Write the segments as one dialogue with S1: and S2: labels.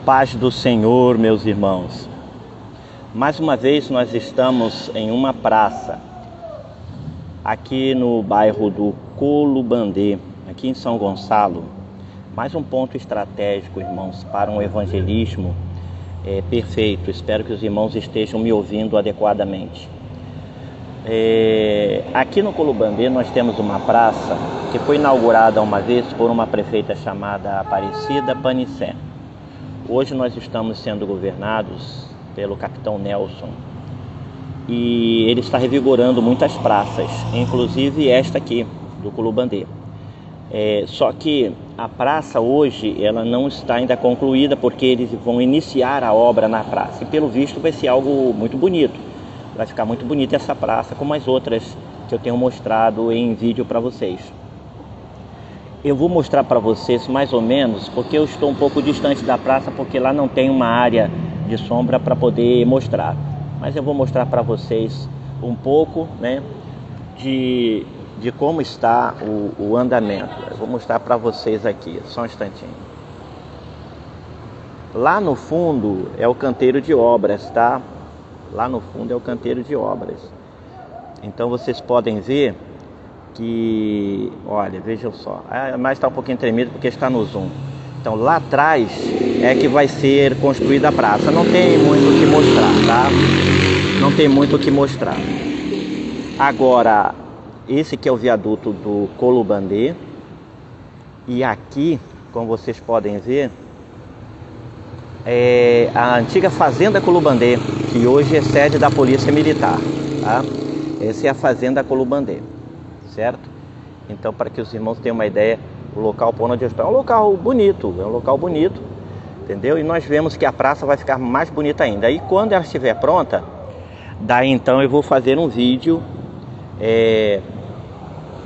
S1: paz do Senhor, meus irmãos. Mais uma vez nós estamos em uma praça, aqui no bairro do Colubandê, aqui em São Gonçalo. Mais um ponto estratégico, irmãos, para um evangelismo perfeito. Espero que os irmãos estejam me ouvindo adequadamente. Aqui no Colubandê nós temos uma praça que foi inaugurada uma vez por uma prefeita chamada Aparecida Panicé. Hoje nós estamos sendo governados pelo capitão Nelson e ele está revigorando muitas praças, inclusive esta aqui do Colubandê. Só que a praça hoje ela não está ainda concluída, porque eles vão iniciar a obra na praça e pelo visto vai ser algo muito bonito. Vai ficar muito bonita essa praça, como as outras que eu tenho mostrado em vídeo para vocês. Eu vou mostrar para vocês mais ou menos, porque eu estou um pouco distante da praça, porque lá não tem uma área de sombra para poder mostrar. Mas eu vou mostrar para vocês um pouco, né, de como está o andamento. Eu vou mostrar para vocês aqui, só um instantinho. Lá no fundo é o canteiro de obras, tá? Lá no fundo é o canteiro de obras. Então vocês podem ver que, olha, vejam só, mas está um pouquinho tremido porque está no zoom. Então lá atrás é que vai ser construída a praça. Não tem muito o que mostrar, tá? Não tem muito o que mostrar. Agora, esse aqui é o viaduto do Colubandê. E aqui, como vocês podem ver, é a antiga Fazenda Colubandê, que hoje é sede da Polícia Militar, tá? Essa é a Fazenda Colubandê, certo? Então, para que os irmãos tenham uma ideia, o local por onde eu estou é um local bonito, entendeu? E nós vemos que a praça vai ficar mais bonita ainda. E quando ela estiver pronta, daí então eu vou fazer um vídeo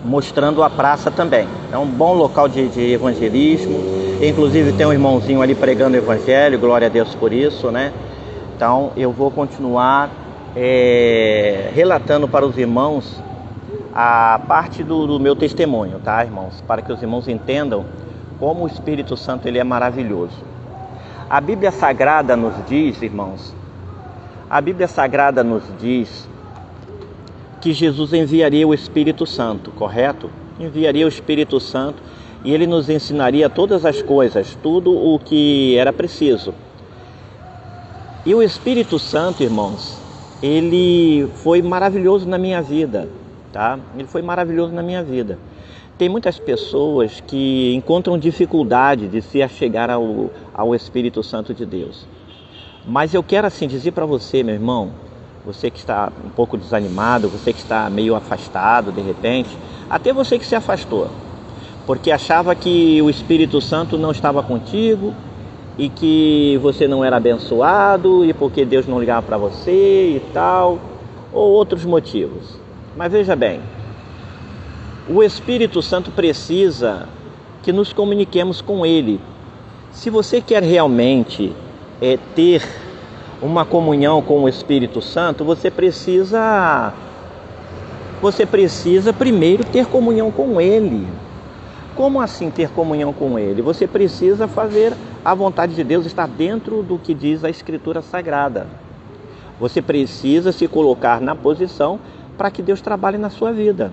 S1: mostrando a praça também. É um bom local de evangelismo. Inclusive tem um irmãozinho ali pregando o evangelho, glória a Deus por isso, né? Então eu vou continuar relatando para os irmãos a parte do meu testemunho, tá, irmãos? Para que os irmãos entendam como o Espírito Santo ele é maravilhoso. A Bíblia Sagrada nos diz, irmãos, que Jesus enviaria o Espírito Santo, correto? Enviaria o Espírito Santo e ele nos ensinaria todas as coisas, tudo o que era preciso. E o Espírito Santo, irmãos, ele foi maravilhoso na minha vida, tá? Ele foi maravilhoso na minha vida. Tem muitas pessoas que encontram dificuldade de se achegar ao Espírito Santo de Deus. Mas eu quero assim dizer para você, meu irmão, você que está um pouco desanimado, você que está meio afastado de repente, até você que se afastou, porque achava que o Espírito Santo não estava contigo e que você não era abençoado e porque Deus não ligava para você e tal, ou outros motivos. Mas veja bem, o Espírito Santo precisa que nos comuniquemos com Ele. Se você quer realmente ter uma comunhão com o Espírito Santo, você precisa primeiro ter comunhão com Ele. Como assim ter comunhão com Ele? Você precisa fazer a vontade de Deus, estar dentro do que diz a Escritura Sagrada. Você precisa se colocar na posição para que Deus trabalhe na sua vida.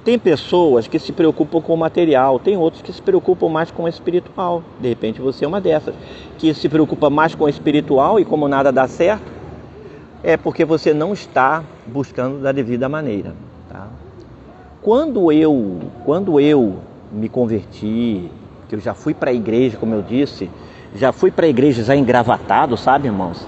S1: Tem pessoas que se preocupam com o material, tem outros que se preocupam mais com o espiritual. De repente você é uma dessas, que se preocupa mais com o espiritual e como nada dá certo, é porque você não está buscando da devida maneira, tá? Quando eu me converti, que eu já fui para a igreja, como eu disse, já fui para a igreja já engravatado, sabe, irmãos?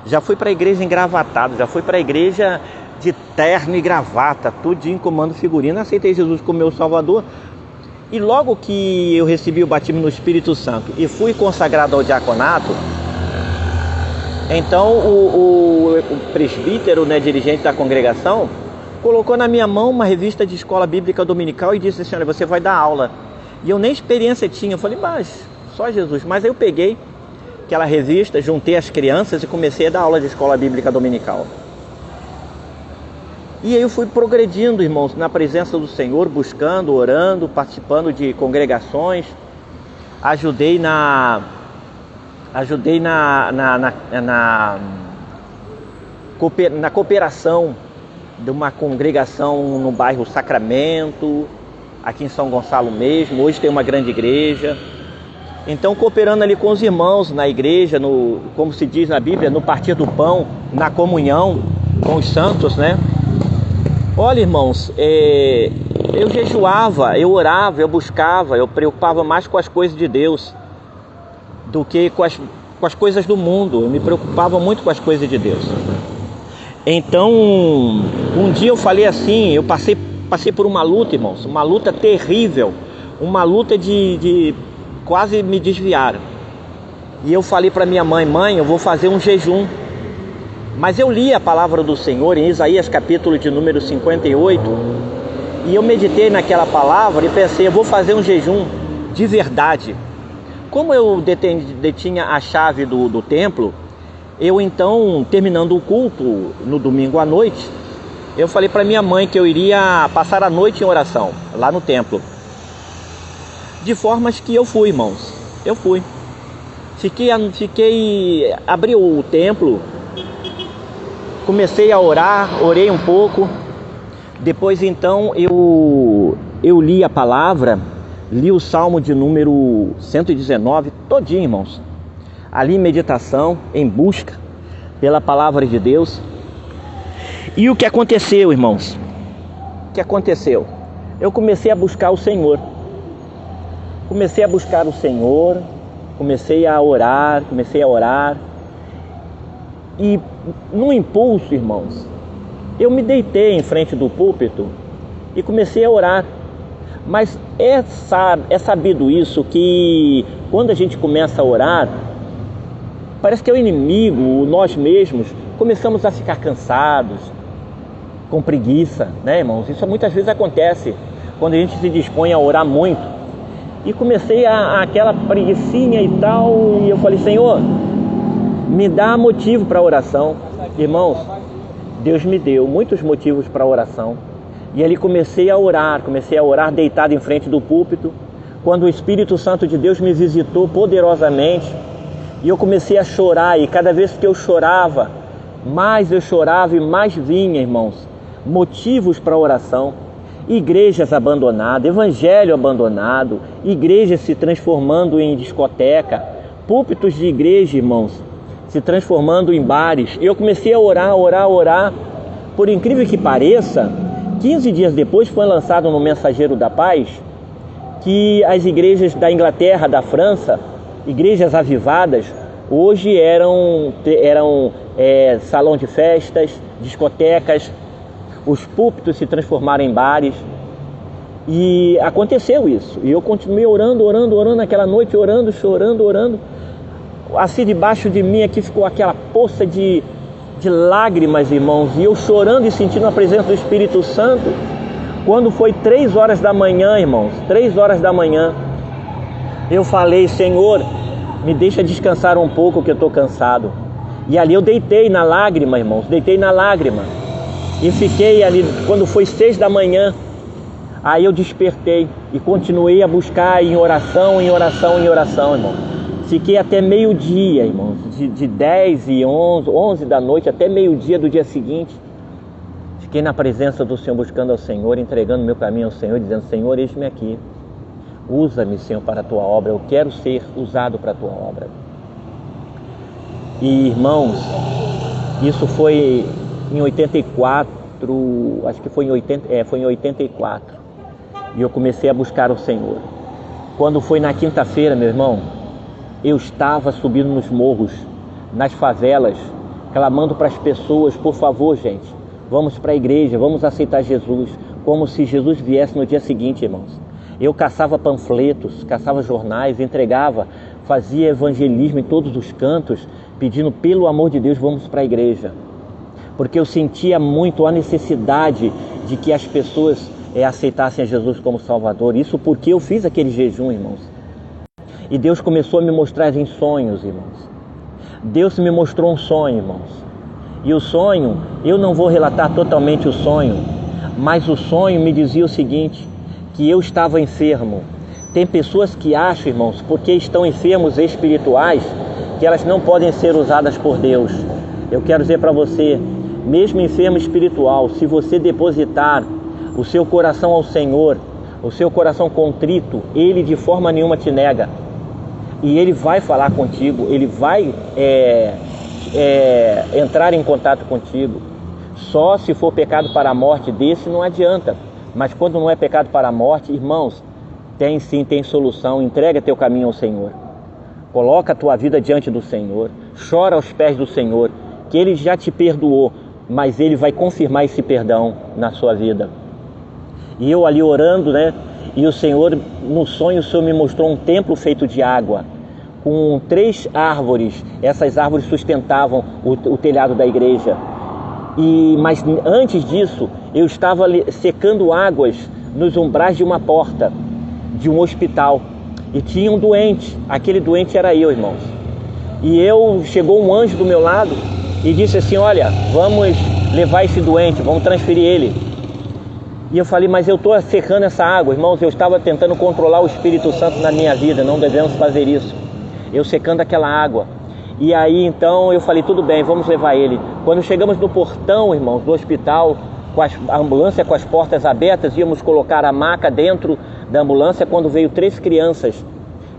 S1: Já fui para a igreja engravatado, já fui para a igreja de terno e gravata, tudinho, comando figurino, aceitei Jesus como meu Salvador. E logo que eu recebi o batismo no Espírito Santo e fui consagrado ao diaconato, então o presbítero, né, dirigente da congregação, colocou na minha mão uma revista de escola bíblica dominical e disse assim: olha, você vai dar aula. E eu nem experiência tinha, eu falei, mas só Jesus. Mas aí eu peguei aquela revista, juntei as crianças e comecei a dar aula de escola bíblica dominical. E aí eu fui progredindo, irmãos, na presença do Senhor, buscando, orando, participando de congregações. Ajudei Ajudei na cooperação de uma congregação no bairro Sacramento, aqui em São Gonçalo mesmo. Hoje tem uma grande igreja. Então, cooperando ali com os irmãos na igreja, como se diz na Bíblia, no partir do pão, na comunhão com os santos, né? Olha, irmãos, eu jejuava, eu orava, eu buscava, eu preocupava mais com as coisas de Deus do que com as coisas do mundo. Eu me preocupava muito com as coisas de Deus. Então, um dia eu falei assim, eu passei por uma luta, irmãos, uma luta terrível, uma luta de quase me desviar. E eu falei para minha mãe, eu vou fazer um jejum. Mas eu li a palavra do Senhor em Isaías capítulo de número 58, e eu meditei naquela palavra e pensei, eu vou fazer um jejum de verdade. Como eu detinha a chave do templo, eu então, terminando o culto no domingo à noite, eu falei para minha mãe que eu iria passar a noite em oração, lá no templo. De formas que eu fui, irmãos, eu fui. Abri o templo, comecei a orar, orei um pouco. Depois então eu li a palavra, li o Salmo de número 119, todinho, irmãos. Ali em meditação, em busca pela palavra de Deus. E o que aconteceu, irmãos? O que aconteceu? Eu comecei a buscar o Senhor. Comecei a buscar o Senhor, comecei a orar. E num impulso, irmãos, eu me deitei em frente do púlpito e comecei a orar. Mas é sabido isso, que quando a gente começa a orar, parece que é o inimigo, nós mesmos, começamos a ficar cansados, com preguiça, né, irmãos? Isso muitas vezes acontece quando a gente se dispõe a orar muito. E comecei aquela preguicinha e tal, e eu falei, Senhor, me dá motivo para oração. Irmãos, Deus me deu muitos motivos para oração. E ali comecei a orar deitado em frente do púlpito, quando o Espírito Santo de Deus me visitou poderosamente, e eu comecei a chorar, e cada vez que eu chorava, mais eu chorava e mais vinha, irmãos, motivos para oração. Igrejas abandonadas, evangelho abandonado, igrejas se transformando em discoteca, púlpitos de igreja, irmãos, se transformando em bares. E eu comecei a orar. Por incrível que pareça, 15 dias depois foi lançado no Mensageiro da Paz que as igrejas da Inglaterra, da França, igrejas avivadas, hoje eram salão de festas, discotecas. Os púlpitos se transformaram em bares. E aconteceu isso. E eu continuei orando naquela noite, chorando. Assim debaixo de mim aqui ficou aquela poça de lágrimas, irmãos. E eu chorando e sentindo a presença do Espírito Santo. Quando foi 3 horas da manhã, irmãos, 3 horas da manhã, eu falei, Senhor, me deixa descansar um pouco que eu estou cansado. E ali eu deitei na lágrima, irmãos, E fiquei ali, quando foi 6 da manhã, aí eu despertei e continuei a buscar em oração, irmão. Fiquei até meio-dia, irmãos, de 10 e 11 da noite até meio-dia do dia seguinte. Fiquei na presença do Senhor, buscando ao Senhor, entregando meu caminho ao Senhor, dizendo, Senhor, eis-me aqui. Usa-me, Senhor, para a Tua obra. Eu quero ser usado para a Tua obra. E, irmãos, isso foi em 84, acho que foi em 84, e eu comecei a buscar o Senhor. Quando foi na quinta-feira, meu irmão, eu estava subindo nos morros, nas favelas, clamando para as pessoas, por favor, gente, vamos para a igreja, vamos aceitar Jesus, como se Jesus viesse no dia seguinte, irmãos. Eu caçava panfletos, caçava jornais, entregava, fazia evangelismo em todos os cantos, pedindo, pelo amor de Deus, vamos para a igreja. Porque eu sentia muito a necessidade de que as pessoas aceitassem a Jesus como Salvador. Isso porque eu fiz aquele jejum, irmãos. E Deus começou a me mostrar em sonhos, irmãos. Deus me mostrou um sonho, irmãos. E o sonho, eu não vou relatar totalmente o sonho, mas o sonho me dizia o seguinte, que eu estava enfermo. Tem pessoas que acham, irmãos, porque estão enfermos espirituais, que elas não podem ser usadas por Deus. Eu quero dizer para você, mesmo enfermo espiritual, se você depositar o seu coração ao Senhor, o seu coração contrito, Ele de forma nenhuma te nega. E Ele vai falar contigo, Ele vai entrar em contato contigo. Só se for pecado para a morte, desse não adianta. Mas quando não é pecado para a morte, irmãos, tem sim, tem solução. Entrega teu caminho ao Senhor. Coloca a tua vida diante do Senhor. Chora aos pés do Senhor, que Ele já te perdoou, mas Ele vai confirmar esse perdão na sua vida. E eu ali orando, né? E o Senhor, no sonho, o Senhor me mostrou um templo feito de água, com 3 árvores. Essas árvores sustentavam o telhado da igreja. Mas antes disso, eu estava secando águas nos umbrais de uma porta, de um hospital. E tinha um doente, aquele doente era eu, irmãos. E chegou um anjo do meu lado e disse assim, olha, vamos levar esse doente, vamos transferir ele. E eu falei, mas eu estou secando essa água, irmãos, eu estava tentando controlar o Espírito Santo na minha vida, não devemos fazer isso. Eu secando aquela água. E aí então eu falei, tudo bem, vamos levar ele. Quando chegamos no portão, irmãos, do hospital, com a ambulância com as portas abertas, íamos colocar a maca dentro da ambulância, quando veio 3 crianças,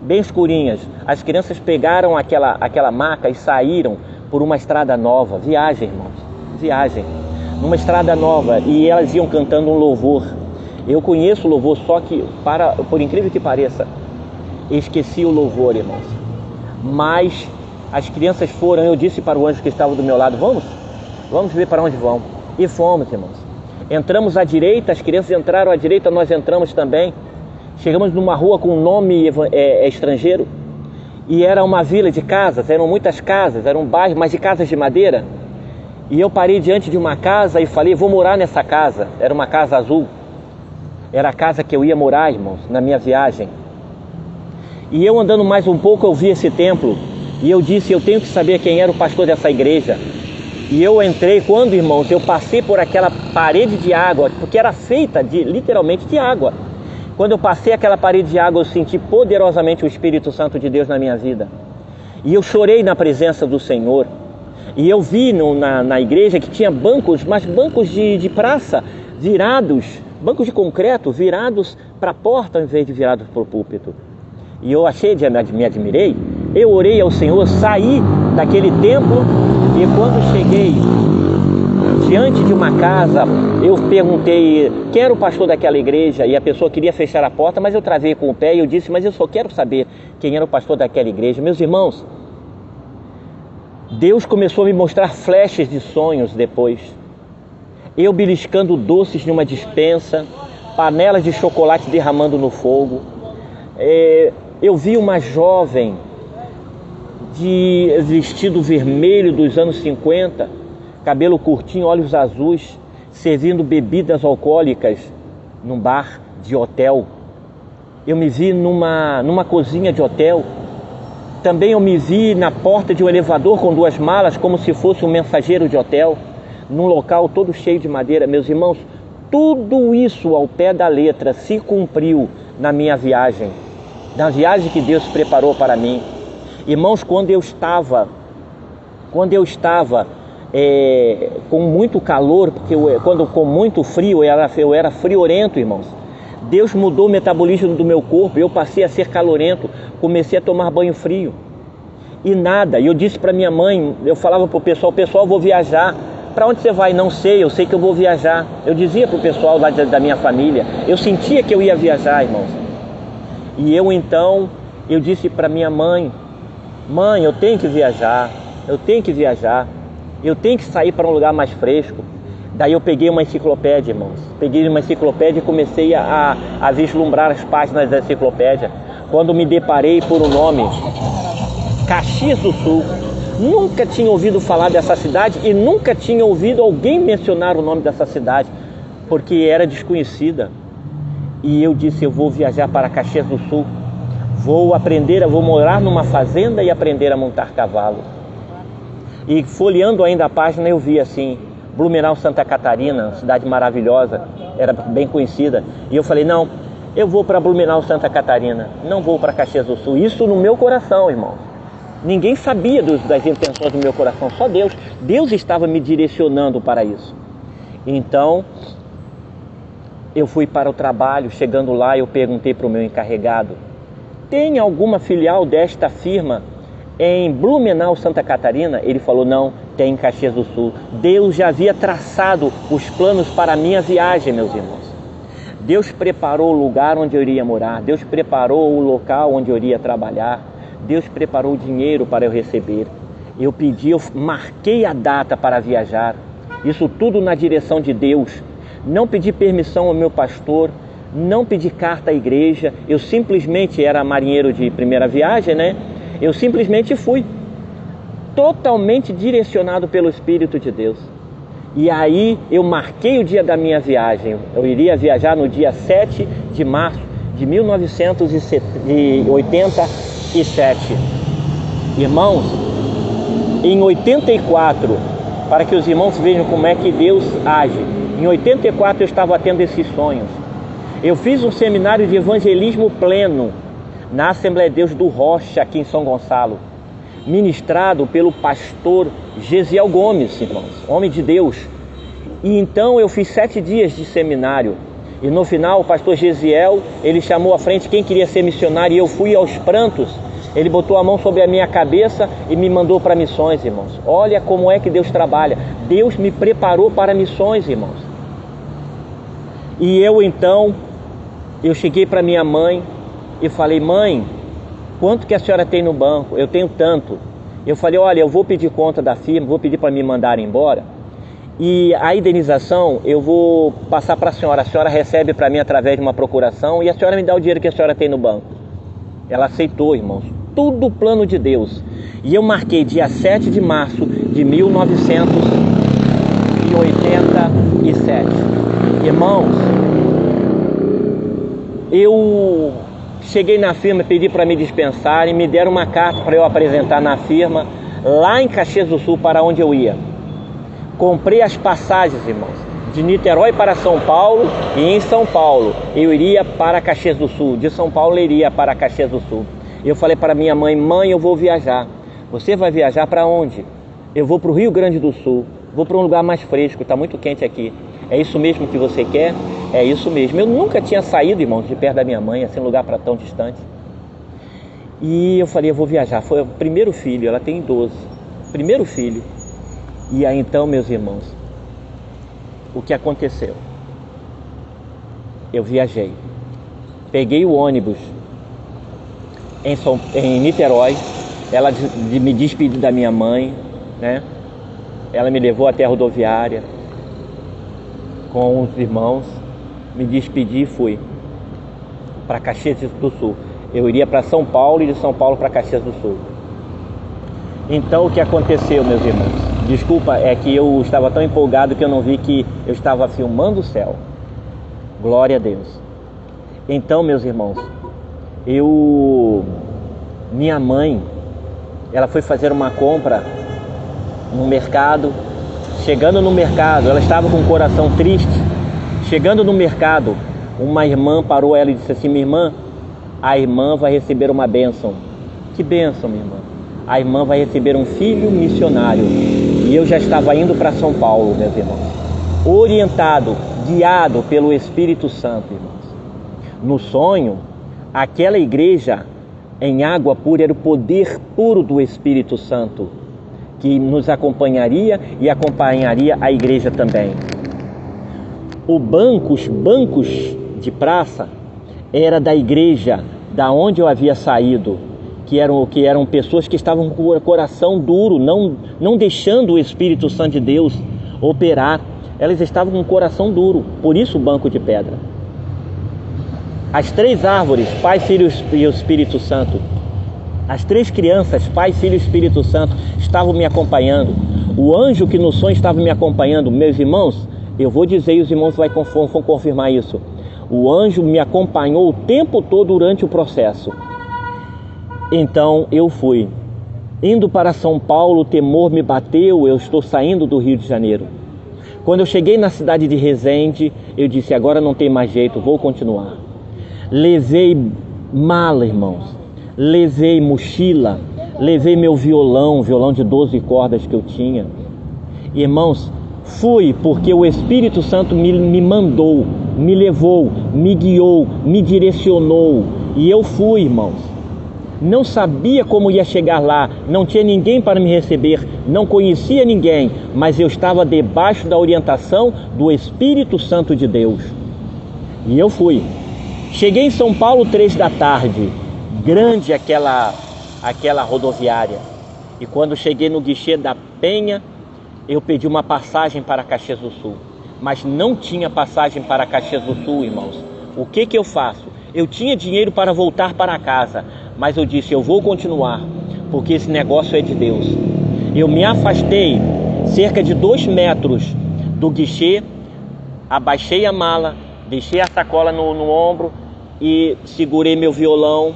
S1: bem escurinhas. As crianças pegaram aquela maca e saíram por uma estrada nova. Viagem, irmãos, viagem. Numa estrada nova, e elas iam cantando um louvor. Eu conheço o louvor, só que, por incrível que pareça, esqueci o louvor, irmãos. Mas as crianças foram, eu disse para o anjo que estava do meu lado, vamos ver para onde vão. E fomos, irmãos. Entramos à direita, as crianças entraram à direita, nós entramos também. Chegamos numa rua com um nome estrangeiro, e era uma vila de casas, eram muitas casas, era um bairro, mas de casas de madeira. E eu parei diante de uma casa e falei, vou morar nessa casa. Era uma casa azul. Era a casa que eu ia morar, irmãos, na minha viagem. E eu andando mais um pouco, eu vi esse templo. E eu disse, eu tenho que saber quem era o pastor dessa igreja. E eu entrei, quando, irmãos, eu passei por aquela parede de água, porque era feita literalmente de água. Quando eu passei aquela parede de água, eu senti poderosamente o Espírito Santo de Deus na minha vida. E eu chorei na presença do Senhor. E eu vi na igreja que tinha bancos, mas bancos de praça, virados, bancos de concreto, virados para a porta, ao invés de virados para o púlpito. E eu me admirei, eu orei ao Senhor, saí daquele templo, e quando cheguei diante de uma casa, eu perguntei quem era o pastor daquela igreja, e a pessoa queria fechar a porta, mas eu travei com o pé e eu disse, mas eu só quero saber quem era o pastor daquela igreja. Meus irmãos, Deus começou a me mostrar flechas de sonhos depois. Eu beliscando doces numa despensa, panelas de chocolate derramando no fogo. Eu vi uma jovem de vestido vermelho dos anos 50, cabelo curtinho, olhos azuis, servindo bebidas alcoólicas num bar de hotel. Eu me vi numa cozinha de hotel. Também eu me vi na porta de um elevador com 2 malas, como se fosse um mensageiro de hotel, num local todo cheio de madeira. Meus irmãos, tudo isso ao pé da letra se cumpriu na minha viagem, na viagem que Deus preparou para mim. Irmãos, quando eu estava com muito calor, porque quando com muito frio, eu era friorento, irmãos. Deus mudou o metabolismo do meu corpo, eu passei a ser calorento, comecei a tomar banho frio. E nada, eu disse para minha mãe, eu falava para o pessoal, eu vou viajar. Para onde você vai? Não sei, eu sei que eu vou viajar. Eu dizia para o pessoal lá da minha família, eu sentia que eu ia viajar, irmãos. E eu disse para minha mãe, eu tenho que viajar, eu tenho que sair para um lugar mais fresco. Daí eu peguei uma enciclopédia, irmãos. Peguei uma enciclopédia e comecei a vislumbrar as páginas da enciclopédia. Quando me deparei por um nome, Caxias do Sul. Nunca tinha ouvido falar dessa cidade e nunca tinha ouvido alguém mencionar o nome dessa cidade, porque era desconhecida. E eu disse, eu vou viajar para Caxias do Sul. Vou morar numa fazenda e aprender a montar cavalo. E folheando ainda a página, eu vi assim, Blumenau, Santa Catarina, cidade maravilhosa, era bem conhecida. E eu falei, não, eu vou para Blumenau, Santa Catarina, não vou para Caxias do Sul. Isso no meu coração, irmão. Ninguém sabia das intenções do meu coração, só Deus. Deus estava me direcionando para isso. Então, eu fui para o trabalho. Chegando lá, eu perguntei para o meu encarregado: tem alguma filial desta firma em Blumenau, Santa Catarina? Ele falou: não, tem em Caxias do Sul. Deus já havia traçado os planos para a minha viagem, meus irmãos. Deus preparou o lugar onde eu iria morar. Deus preparou o local onde eu iria trabalhar. Deus preparou o dinheiro para eu receber. Eu marquei a data para viajar. Isso tudo na direção de Deus. Não pedi permissão ao meu pastor, não pedi carta à igreja. Eu simplesmente era marinheiro de primeira viagem, né? Eu simplesmente fui, totalmente direcionado pelo Espírito de Deus. E aí eu marquei o dia da minha viagem. Eu iria viajar no dia 7 de março de 1987. Irmãos, em 84, para que os irmãos vejam como é que Deus age, em 84 eu estava tendo esses sonhos. Eu fiz um seminário de evangelismo pleno na Assembleia de Deus do Rocha, aqui em São Gonçalo, ministrado pelo pastor Gesiel Gomes, irmãos, homem de Deus. E então eu fiz 7 dias de seminário. E no final o pastor Gesiel, ele chamou à frente quem queria ser missionário, e eu fui aos prantos. Ele botou a mão sobre a minha cabeça e me mandou para missões, irmãos. Olha como é que Deus trabalha. Deus me preparou para missões, irmãos. E eu cheguei para minha mãe e falei: mãe, quanto que a senhora tem no banco? Eu tenho tanto. Eu falei: olha, eu vou pedir conta da firma, vou pedir para me mandarem embora. E a indenização eu vou passar para a senhora recebe para mim através de uma procuração e a senhora me dá o dinheiro que a senhora tem no banco. Ela aceitou, irmãos. Tudo plano de Deus. E eu marquei dia 7 de março de 1987. Irmãos, eu cheguei na firma, pedi para me dispensarem, me deram uma carta para eu apresentar na firma, lá em Caxias do Sul, para onde eu ia. Comprei as passagens, irmãos, de Niterói para São Paulo, e em São Paulo eu iria para Caxias do Sul. De São Paulo eu iria para Caxias do Sul. Eu falei para minha mãe: mãe, eu vou viajar. Você vai viajar para onde? Eu vou para o Rio Grande do Sul. Vou para um lugar mais fresco, está muito quente aqui. É isso mesmo que você quer? É isso mesmo. Eu nunca tinha saído, irmãos, de perto da minha mãe, assim, um lugar para tão distante. E eu falei: eu vou viajar. Foi o primeiro filho, ela tem 12. Primeiro filho. E aí então, meus irmãos, o que aconteceu? Eu viajei. Peguei o ônibus em Niterói. Ela me despediu da minha mãe, né? Ela me levou até a rodoviária com os irmãos. Me despedi e fui para Caxias do Sul. Eu iria para São Paulo e de São Paulo para Caxias do Sul. Então o que aconteceu, meus irmãos? Desculpa, é que eu estava tão empolgado que eu não vi que eu estava filmando o céu. Glória a Deus. Então, meus irmãos, minha mãe, ela foi fazer uma compra no mercado. Chegando no mercado, ela estava com o coração triste. Chegando no mercado, uma irmã parou ela e disse assim: minha irmã, a irmã vai receber uma bênção. Que bênção, minha irmã? A irmã vai receber um filho missionário. E eu já estava indo para São Paulo, meus irmãos, orientado, guiado pelo Espírito Santo, irmãos. No sonho, aquela igreja em água pura era o poder puro do Espírito Santo, que nos acompanharia e acompanharia a igreja também. Os bancos de praça era da igreja da onde eu havia saído, que eram pessoas que estavam com o coração duro, não deixando o Espírito Santo de Deus operar. Elas estavam com o coração duro, por isso o banco de pedra. As 3 árvores, Pai, Filho e Espírito Santo, as 3 crianças, Pai, Filho e Espírito Santo, estavam me acompanhando. O anjo que no sonho estava me acompanhando, meus irmãos, eu vou dizer e os irmãos vão confirmar isso. O anjo me acompanhou o tempo todo durante o processo. Então eu fui. Indo para São Paulo, o temor me bateu, eu estou saindo do Rio de Janeiro. Quando eu cheguei na cidade de Resende, eu disse: agora não tem mais jeito, vou continuar. Levei mala, irmãos. Levei mochila, levei meu violão de 12 cordas que eu tinha. Irmãos, fui porque o Espírito Santo me mandou, me levou, me guiou, me direcionou. E eu fui, irmãos. Não sabia como ia chegar lá, não tinha ninguém para me receber, não conhecia ninguém, mas eu estava debaixo da orientação do Espírito Santo de Deus. E eu fui. Cheguei em São Paulo 3 da tarde, grande aquela rodoviária. E quando cheguei no guichê da Penha, eu pedi uma passagem para Caxias do Sul. Mas não tinha passagem para Caxias do Sul, irmãos. O que eu faço? Eu tinha dinheiro para voltar para casa, mas eu disse, eu vou continuar, porque esse negócio é de Deus. Eu me afastei cerca de 2 metros do guichê, abaixei a mala, deixei a sacola no ombro e segurei meu violão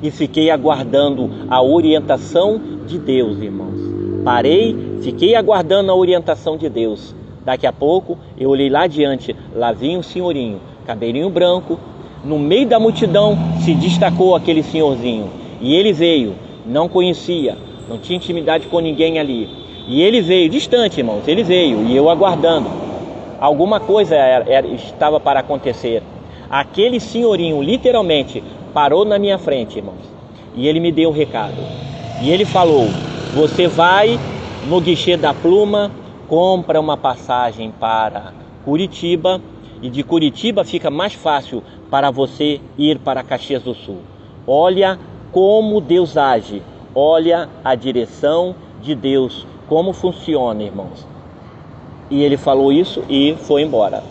S1: e fiquei aguardando a orientação de Deus, irmãos. Parei, fiquei aguardando a orientação de Deus. Daqui a pouco eu olhei lá adiante, lá vinha um senhorinho, cabelinho branco. No meio da multidão se destacou aquele senhorzinho. E ele veio, não conhecia, não tinha intimidade com ninguém ali. E ele veio, distante, irmãos, ele veio e eu aguardando. Alguma coisa estava para acontecer. Aquele senhorinho literalmente parou na minha frente, irmãos. E ele me deu o recado. E ele falou, você vai no guichê da Pluma, compra uma passagem para Curitiba. E de Curitiba fica mais fácil para você ir para Caxias do Sul. Olha como Deus age. Olha a direção de Deus. Como funciona, irmãos. E ele falou isso e foi embora.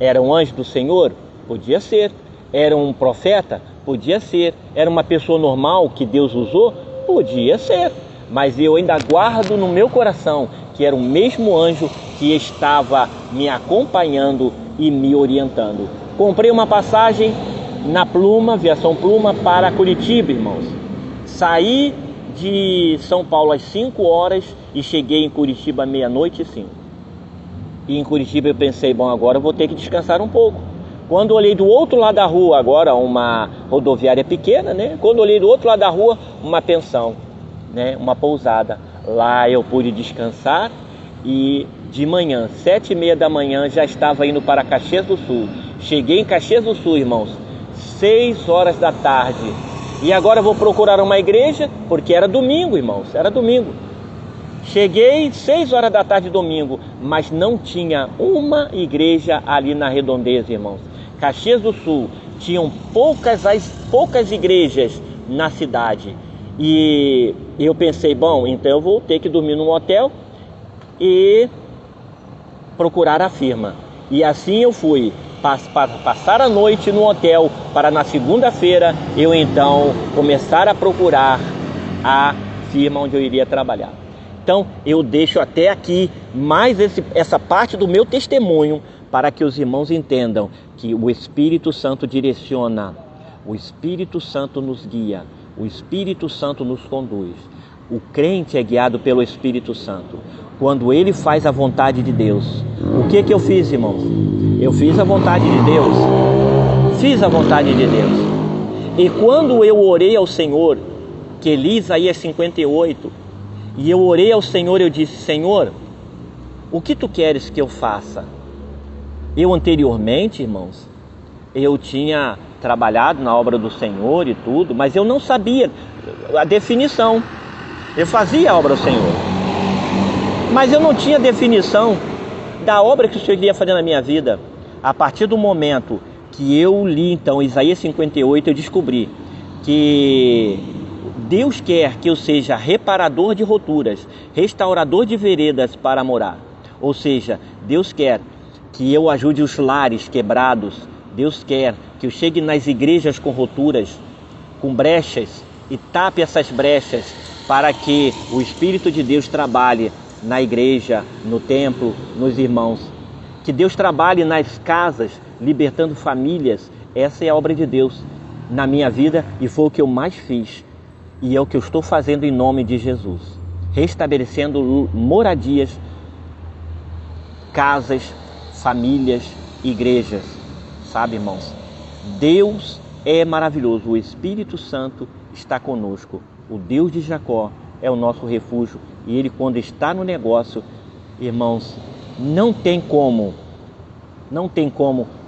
S1: Era um anjo do Senhor? Podia ser. Era um profeta? Podia ser. Era uma pessoa normal que Deus usou? Podia ser. Mas eu ainda guardo no meu coração que era o mesmo anjo que estava me acompanhando e me orientando. Comprei uma passagem na Pluma, Aviação Pluma, para Curitiba, irmãos. Saí de São Paulo às 5 horas e cheguei em Curitiba à meia-noite e 5. E em Curitiba eu pensei, bom, agora eu vou ter que descansar um pouco. Quando olhei do outro lado da rua, agora uma rodoviária pequena, né? Quando olhei do outro lado da rua, uma pensão, né? Uma pousada. Lá eu pude descansar e de manhã, 7h30 da manhã, já estava indo para Caxias do Sul. Cheguei em Caxias do Sul, irmãos, 6 horas da tarde. E agora eu vou procurar uma igreja, porque era domingo, irmãos, era domingo. Cheguei 6 horas da tarde domingo, mas não tinha uma igreja ali na redondeza, irmãos. Caxias do Sul tinham poucas igrejas na cidade. E eu pensei, bom, então eu vou ter que dormir num hotel e procurar a firma. E assim eu fui passar a noite no hotel para na segunda-feira eu então começar a procurar a firma onde eu iria trabalhar. Então eu deixo até aqui mais essa parte do meu testemunho para que os irmãos entendam que o Espírito Santo direciona, o Espírito Santo nos guia, o Espírito Santo nos conduz. O crente é guiado pelo Espírito Santo. Quando ele faz a vontade de Deus. O que eu fiz, irmãos? Eu fiz a vontade de Deus. Fiz a vontade de Deus. E quando eu orei ao Senhor, que li Isaías 58, e eu orei ao Senhor, eu disse, Senhor, o que tu queres que eu faça? Eu anteriormente, irmãos, eu tinha trabalhado na obra do Senhor e tudo, mas eu não sabia a definição. Eu fazia a obra do Senhor, mas eu não tinha definição da obra que o Senhor iria fazer na minha vida. A partir do momento que eu li então Isaías 58, eu descobri que Deus quer que eu seja reparador de roturas, restaurador de veredas para morar. Ou seja, Deus quer que eu ajude os lares quebrados. Deus quer que eu chegue nas igrejas com roturas, com brechas, e tape essas brechas para que o Espírito de Deus trabalhe na igreja, no templo, nos irmãos. Que Deus trabalhe nas casas, libertando famílias. Essa é a obra de Deus na minha vida e foi o que eu mais fiz. E é o que eu estou fazendo em nome de Jesus. Restabelecendo moradias, casas, famílias, igrejas. Sabe, irmãos? Deus é maravilhoso. O Espírito Santo está conosco. O Deus de Jacó é o nosso refúgio. E Ele, quando está no negócio, irmãos, não tem como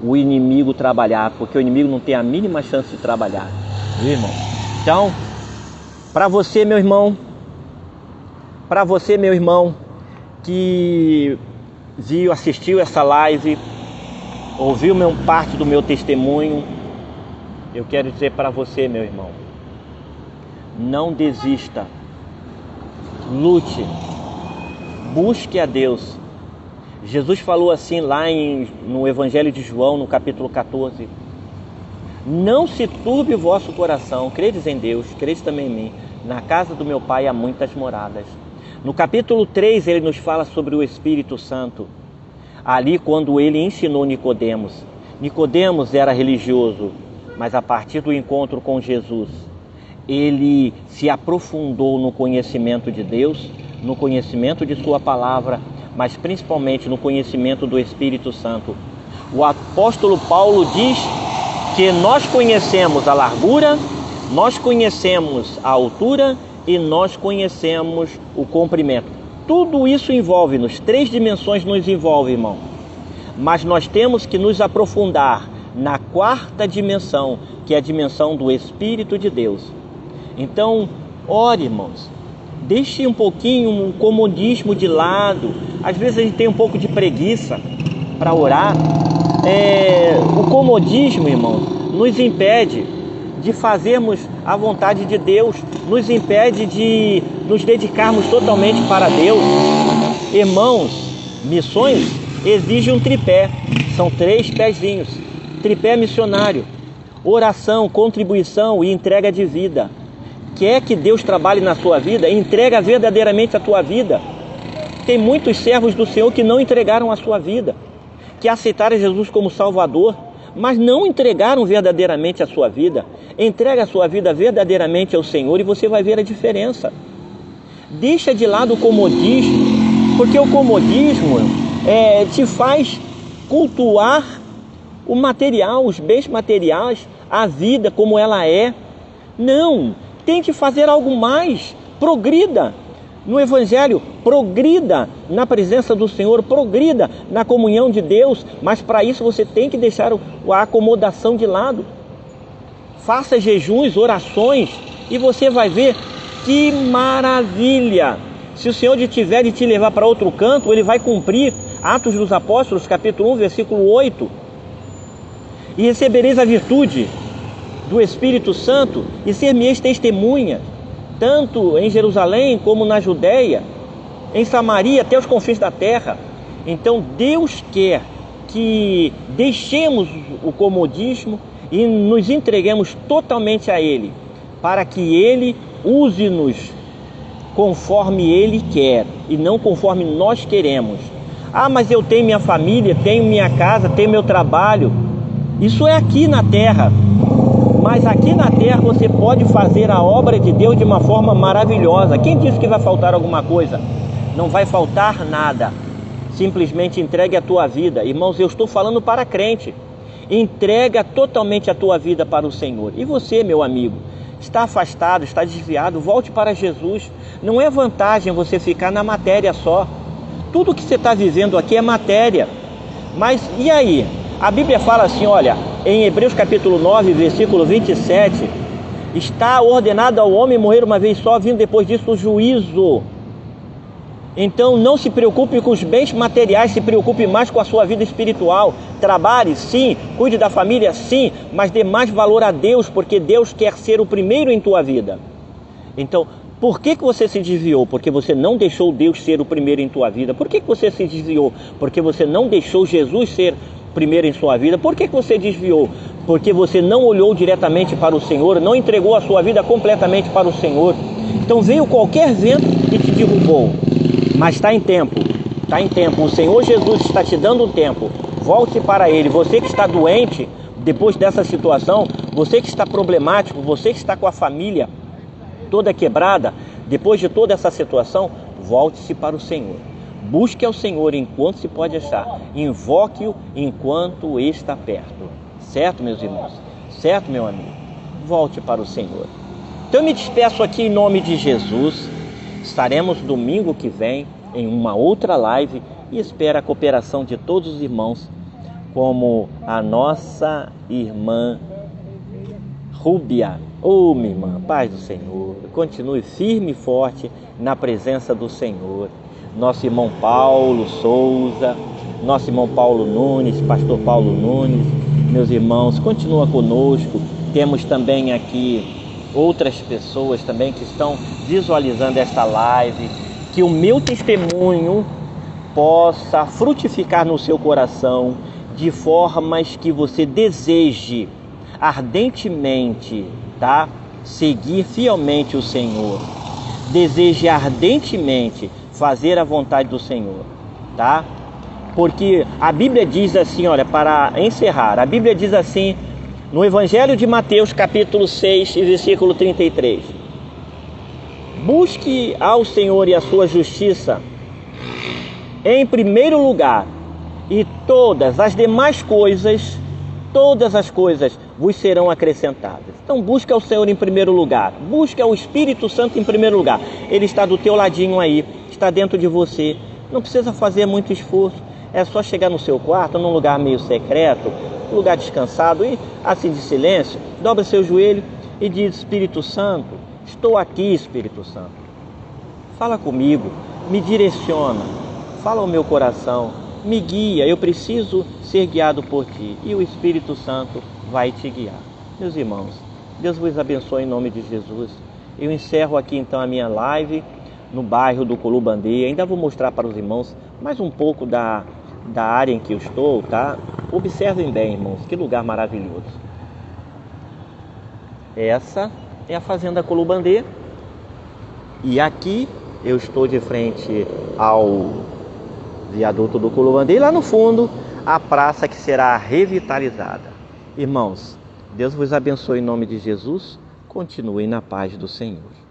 S1: o inimigo trabalhar, porque o inimigo não tem a mínima chance de trabalhar, viu, irmão? Então, para você, meu irmão, que assistiu essa live, ouviu parte do meu testemunho, eu quero dizer para você, meu irmão, não desista, lute, busque a Deus. Jesus falou assim lá no Evangelho de João, no capítulo 14: não se turbe o vosso coração, credes em Deus, credes também em mim. Na casa do meu Pai há muitas moradas. No capítulo 3 ele nos fala sobre o Espírito Santo. Ali, quando ele ensinou Nicodemos. Nicodemos era religioso, mas a partir do encontro com Jesus, ele se aprofundou no conhecimento de Deus, no conhecimento de sua palavra, mas principalmente no conhecimento do Espírito Santo. O apóstolo Paulo diz que nós conhecemos a largura, nós conhecemos a altura e nós conhecemos o comprimento. Tudo isso envolve-nos, 3 dimensões nos envolve, irmão. Mas nós temos que nos aprofundar na 4ª dimensão, que é a dimensão do Espírito de Deus. Então, ore, irmãos. Deixe um pouquinho o comodismo de lado. Às vezes a gente tem um pouco de preguiça para orar. O comodismo, irmãos, nos impede de fazermos a vontade de Deus, nos impede de nos dedicarmos totalmente para Deus. Irmãos, missões exigem um tripé, são 3 pezinhos: tripé missionário, oração, contribuição e entrega de vida. Quer que Deus trabalhe na sua vida? Entrega verdadeiramente a tua vida. Tem muitos servos do Senhor que não entregaram a sua vida, que aceitaram Jesus como Salvador, mas não entregaram verdadeiramente a sua vida. Entrega a sua vida verdadeiramente ao Senhor e você vai ver a diferença. Deixa de lado o comodismo, porque o comodismo te faz cultuar o material, os bens materiais, a vida como ela é. Não, tente fazer algo mais, progrida no Evangelho, progrida na presença do Senhor, progrida na comunhão de Deus, mas para isso você tem que deixar a acomodação de lado. Faça jejuns, orações e você vai ver que maravilha. Se o Senhor tiver de te levar para outro canto, Ele vai cumprir. Atos dos Apóstolos, capítulo 1, versículo 8. E recebereis a virtude do Espírito Santo e ser-me-eis testemunha, tanto em Jerusalém como na Judéia, em Samaria, até os confins da terra. Então Deus quer que deixemos o comodismo e nos entreguemos totalmente a Ele, para que Ele use-nos conforme Ele quer e não conforme nós queremos. Ah, mas eu tenho minha família, tenho minha casa, tenho meu trabalho. Isso é aqui na terra. Mas aqui na terra você pode fazer a obra de Deus de uma forma maravilhosa. Quem disse que vai faltar alguma coisa? Não vai faltar nada. Simplesmente entregue a tua vida. Irmãos, eu estou falando para crente. Entrega totalmente a tua vida para o Senhor. E você, meu amigo, está afastado, está desviado, volte para Jesus. Não é vantagem você ficar na matéria só. Tudo que você está vivendo aqui é matéria. Mas e aí? A Bíblia fala assim, olha, em Hebreus capítulo 9, versículo 27, está ordenado ao homem morrer uma vez só, vindo depois disso o juízo. Então não se preocupe com os bens materiais, se preocupe mais com a sua vida espiritual. Trabalhe, sim, cuide da família, sim, mas dê mais valor a Deus, porque Deus quer ser o primeiro em tua vida. Então, por que você se desviou? Porque você não deixou Deus ser o primeiro em tua vida. Por que você se desviou? Porque você não deixou Jesus ser primeiro em sua vida. Por que você desviou? Porque você não olhou diretamente para o Senhor, não entregou a sua vida completamente para o Senhor. Então veio qualquer vento e te derrubou. Mas está em tempo, está em tempo. O Senhor Jesus está te dando um tempo. Volte para Ele. Você que está doente depois dessa situação, você que está problemático, você que está com a família toda quebrada, depois de toda essa situação, volte-se para o Senhor. Busque ao Senhor enquanto se pode achar. Invoque-o enquanto está perto. Certo, meus irmãos? Certo, meu amigo? Volte para o Senhor. Então eu me despeço aqui em nome de Jesus. Estaremos domingo que vem em uma outra live e espero a cooperação de todos os irmãos, como a nossa irmã Rúbia. Minha irmã, paz do Senhor, continue firme e forte na presença do Senhor. Nosso irmão Paulo Souza, nosso irmão Paulo Nunes, pastor Paulo Nunes, meus irmãos, continua conosco. Temos também aqui outras pessoas também que estão visualizando esta live, que o meu testemunho possa frutificar no seu coração de formas que você deseje ardentemente, tá? Seguir fielmente o Senhor. Deseje ardentemente fazer a vontade do Senhor, tá? Porque a Bíblia diz assim, olha, para encerrar, a Bíblia diz assim, no Evangelho de Mateus, capítulo 6, versículo 33. Busque ao Senhor e a sua justiça em primeiro lugar, e todas as demais coisas, vos serão acrescentadas. Então busque ao Senhor em primeiro lugar, busque ao Espírito Santo em primeiro lugar. Ele está do teu ladinho aí, está dentro de você. Não precisa fazer muito esforço, é só chegar no seu quarto, num lugar meio secreto, um lugar descansado e assim de silêncio, dobra seu joelho e diz: Espírito Santo, estou aqui, Espírito Santo. Fala comigo, me direciona, fala ao meu coração, me guia, eu preciso ser guiado por Ti. E o Espírito Santo vai te guiar. Meus irmãos, Deus vos abençoe em nome de Jesus. Eu encerro aqui então a minha live no bairro do Culubandê. Ainda vou mostrar para os irmãos mais um pouco da área em que eu estou, tá? Observem bem, irmãos, que lugar maravilhoso. Essa é a Fazenda Culubandê. E aqui eu estou de frente ao viaduto do Culubandê. E lá no fundo, a praça que será revitalizada. Irmãos, Deus vos abençoe em nome de Jesus. Continuem na paz do Senhor.